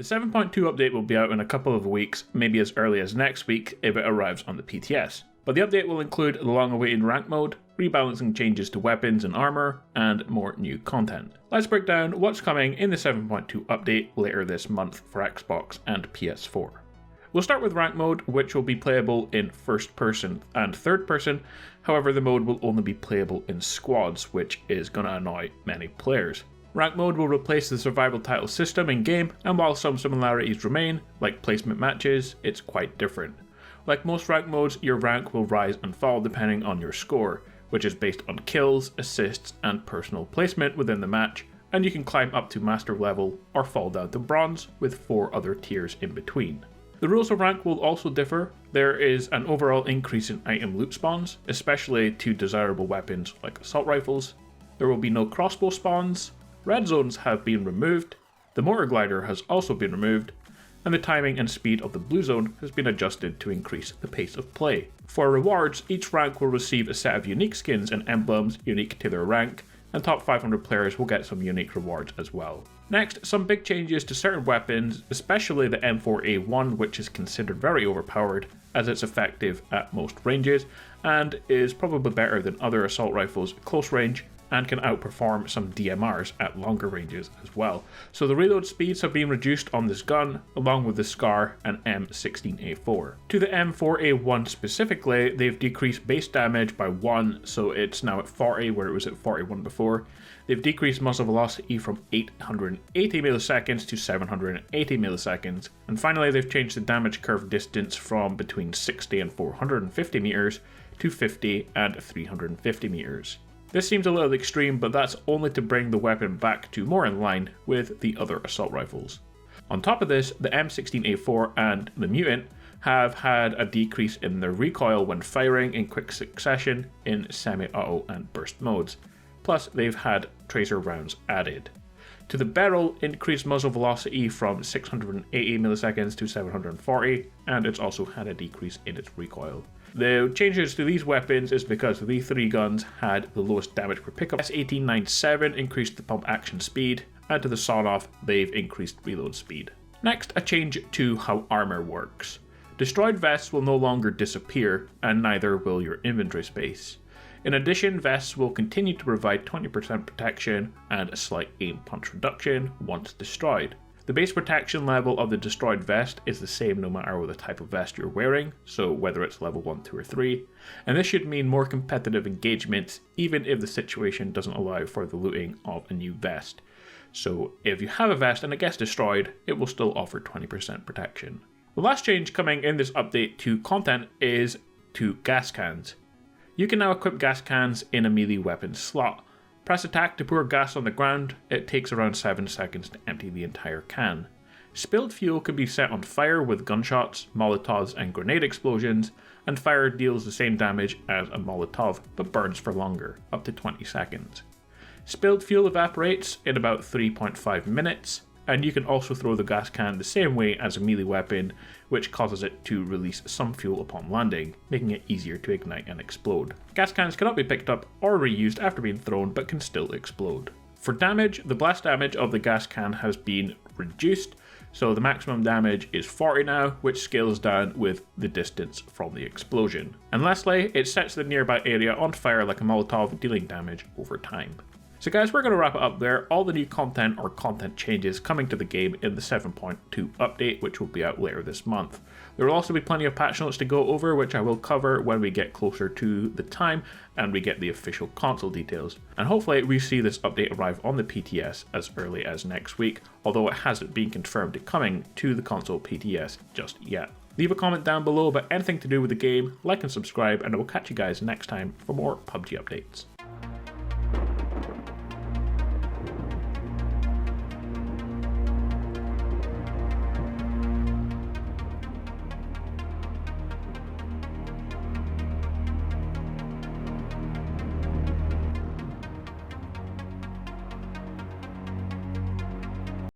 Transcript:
The 7.2 update will be out in a couple of weeks, maybe as early as next week if it arrives on the PTS. But the update will include the long-awaited rank mode, rebalancing changes to weapons and armor, and more new content. Let's break down what's coming in the 7.2 update later this month for Xbox and PS4. We'll start with rank mode, which will be playable in first person and third person. However, the mode will only be playable in squads, which is going to annoy many players. Rank mode will replace the survival title system in game, and while some similarities remain, like placement matches, it's quite different. Like most rank modes, your rank will rise and fall depending on your score, which is based on kills, assists, and personal placement within the match, and you can climb up to master level or fall down to bronze with 4 other tiers in between. The rules of rank will also differ. There is an overall increase in item loot spawns, especially to desirable weapons like assault rifles. There will be no crossbow spawns, red zones have been removed, the mortar glider has also been removed, and the timing and speed of the blue zone has been adjusted to increase the pace of play. For rewards, each rank will receive a set of unique skins and emblems unique to their rank, and top 500 players will get some unique rewards as well. Next, some big changes to certain weapons, especially the M4A1, which is considered very overpowered as it's effective at most ranges and is probably better than other assault rifles at close range and can outperform some DMRs at longer ranges as well. So the reload speeds have been reduced on this gun, along with the SCAR and M16A4. To the M4A1 specifically, they've decreased base damage by 1, so it's now at 40 where it was at 41 before. They've decreased muzzle velocity from 880 milliseconds to 780 milliseconds. And finally, they've changed the damage curve distance from between 60 and 450 meters to 50 and 350 meters. This seems a little extreme, but that's only to bring the weapon back to more in line with the other assault rifles. On top of this, the M16A4 and the Mutant have had a decrease in their recoil when firing in quick succession in semi-auto and burst modes. Plus, they've had tracer rounds added. To the barrel, increased muzzle velocity from 680 milliseconds to 740, and it's also had a decrease in its recoil. The changes to these weapons is because the 3 guns had the lowest damage per pickup. S1897 increased the pump action speed, and to the sawn-off, they've increased reload speed. Next, a change to how armor works. Destroyed vests will no longer disappear, and neither will your inventory space. In addition, vests will continue to provide 20% protection and a slight aim punch reduction once destroyed. The base protection level of the destroyed vest is the same no matter what the type of vest you're wearing, so whether it's level 1, 2 or 3, and this should mean more competitive engagements even if the situation doesn't allow for the looting of a new vest. So if you have a vest and it gets destroyed, it will still offer 20% protection. The last change coming in this update to content is to gas cans. You can now equip gas cans in a melee weapon slot. Press attack to pour gas on the ground. It takes around 7 seconds to empty the entire can. Spilled fuel can be set on fire with gunshots, molotovs and grenade explosions, and fire deals the same damage as a molotov but burns for longer, up to 20 seconds. Spilled fuel evaporates in about 3.5 minutes, and you can also throw the gas can the same way as a melee weapon, which causes it to release some fuel upon landing, making it easier to ignite and explode. Gas cans cannot be picked up or reused after being thrown, but can still explode. For damage, the blast damage of the gas can has been reduced, so the maximum damage is 40 now, which scales down with the distance from the explosion. And lastly, it sets the nearby area on fire like a Molotov, dealing damage over time. So guys, we're going to wrap it up there. All the new content or content changes coming to the game in the 7.2 update, which will be out later this month. There will also be plenty of patch notes to go over, which I will cover when we get closer to the time and we get the official console details. And hopefully we see this update arrive on the PTS as early as next week, although it hasn't been confirmed coming to the console PTS just yet. Leave a comment down below about anything to do with the game, like and subscribe, and I will catch you guys next time for more PUBG updates.